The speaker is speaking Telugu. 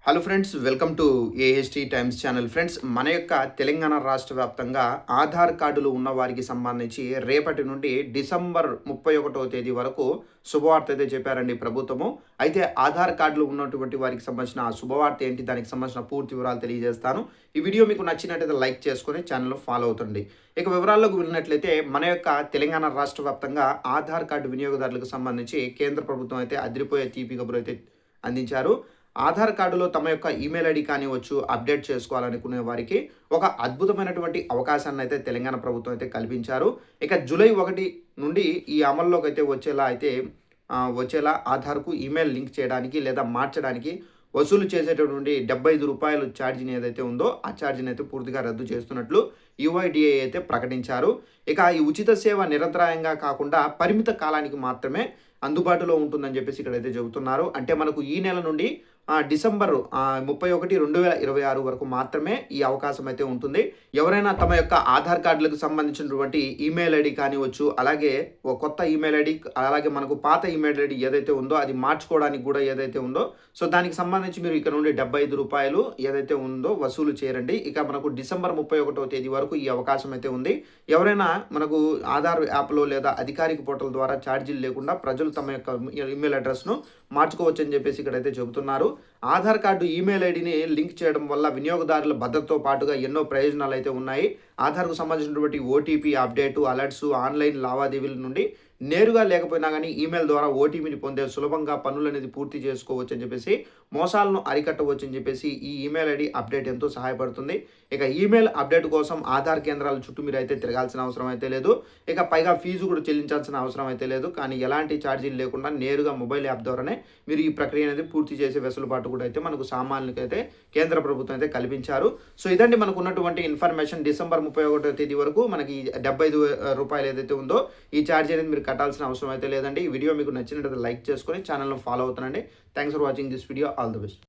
Hello friends, welcome to AST times channel. Friends, మన యొక్క తెలంగాణ రాష్ట్ర వ్యాప్తంగా ఆధార్ కార్డులు ఉన్న వారికి సంబంధించి రేపటి నుండి డిసెంబర్ 31వ తేదీ వరకు శుభవార్త అయితే చెప్పారండి ప్రభుత్వము. అయితే ఆధార్ కార్డులు ఉన్నటువంటి వారికి సంబంధించిన ఆ శుభవార్త ఏంటి, దానికి సంబంధించిన పూర్తి వివరాలు తెలియజేస్తాను. ఈ వీడియో మీకు నచ్చినట్లయితే లైక్ చేసుకొని ఛానల్ ఫాలో అవుతుంది. ఇక వివరాల్లోకి వెళ్ళినట్లయితే మన యొక్క తెలంగాణ రాష్ట్ర వ్యాప్తంగా ఆధార్ కార్డు వినియోగదారులకు సంబంధించి కేంద్ర ప్రభుత్వం అయితే అదిరిపోయే తీపి కబురు అయితే అందించారు. ఆధార్ కార్డులో తమ యొక్క ఈమెయిల్ ఐడి కానివచ్చు అప్డేట్ చేసుకోవాలనుకునే వారికి ఒక అద్భుతమైనటువంటి అవకాశాన్ని అయితే తెలంగాణ ప్రభుత్వం అయితే కల్పించారు. ఇక జూలై 1 నుండి ఈ అమల్లోకి అయితే వచ్చేలా ఆధార్కు ఈమెయిల్ లింక్ చేయడానికి లేదా మార్చడానికి వసూలు చేసేటటువంటి రూ. 75 ఛార్జీని ఏదైతే ఉందో ఆ ఛార్జీని అయితే పూర్తిగా రద్దు చేస్తున్నట్లు యుఐడిఏ అయితే ప్రకటించారు. ఇక ఈ ఉచిత సేవ నిరంతరాయంగా కాకుండా పరిమిత కాలానికి మాత్రమే అందుబాటులో ఉంటుందని చెప్పేసి ఇక్కడైతే చెబుతున్నారు. అంటే మనకు ఈ నెల నుండి డిసెంబర్ 31, 2026 వరకు మాత్రమే ఈ అవకాశం అయితే ఉంటుంది. ఎవరైనా తమ యొక్క ఆధార్ కార్డులకు సంబంధించినటువంటి ఈమెయిల్ ఐడి కానివచ్చు, అలాగే ఒక కొత్త ఈమెయిల్ ఐడి, అలాగే మనకు పాత ఈమెయిల్ ఐడి ఏదైతే ఉందో అది మార్చుకోవడానికి కూడా ఏదైతే ఉందో, సో దానికి సంబంధించి మీరు ఇక్కడ నుండి రూ. 75 ఏదైతే ఉందో వసూలు చేయరండి. ఇక మనకు డిసెంబర్ 31వ తేదీ వరకు ఈ అవకాశం అయితే ఉంది. ఎవరైనా మనకు ఆధార్ యాప్లో లేదా అధికారిక పోర్టల్ ద్వారా ఛార్జీలు లేకుండా ప్రజలు తమ యొక్క ఈమెయిల్ అడ్రస్ను మార్చుకోవచ్చు అని చెప్పేసి ఇక్కడైతే చెబుతున్నారు. ఆధార్ కార్డు ఈమెయిల్ ఐడిని లింక్ చేయడం వల్ల వినియోగదారుల భద్రతతో పాటుగా ఎన్నో ప్రయోజనాలు అయితే ఉన్నాయి. ఆధార్కు సంబంధించినటువంటి ఓటీపీ అప్డేటు, అలర్ట్స్, ఆన్లైన్ లావాదేవీల నుండి నేరుగా లేకపోయినా కానీ ఈమెయిల్ ద్వారా ఓటీపీని పొందే సులభంగా పనులు అనేది పూర్తి చేసుకోవచ్చు అని చెప్పేసి, మోసాలను అరికట్టవచ్చు అని చెప్పేసి ఈ ఈమెయిల్ ఐడి అప్డేట్ ఎంతో సహాయపడుతుంది. ఇక ఈమెయిల్ అప్డేట్ కోసం ఆధార్ కేంద్రాల చుట్టూ మీరు అయితే తిరగాల్సిన అవసరం అయితే లేదు. ఇక పైగా ఫీజు కూడా చెల్లించాల్సిన అవసరం అయితే లేదు. కానీ ఎలాంటి ఛార్జీలు లేకుండా నేరుగా మొబైల్ యాప్ ద్వారానే మీరు ఈ ప్రక్రియ అనేది పూర్తి చేసే వెసులుబాటు కూడా అయితే మనకు సామాన్యులకు అయితే కేంద్ర ప్రభుత్వం అయితే కల్పించారు. సో ఇదండి మనకు ఉన్నటువంటి ఇన్ఫర్మేషన్. డిసెంబర్ 31వ తేదీ వరకు మనకి రూ. 75 ఏదైతే ఉందో ఈ ఛార్జీ అనేది మీరు కట్టాల్సిన అవసరం అయితే లేదండి. ఈ వీడియో మీకు నచ్చినట్లయితే లైక్ చేసుకొని ఛానల్ను ఫాలో అవుతానండి. Thanks for watching this video. All the best.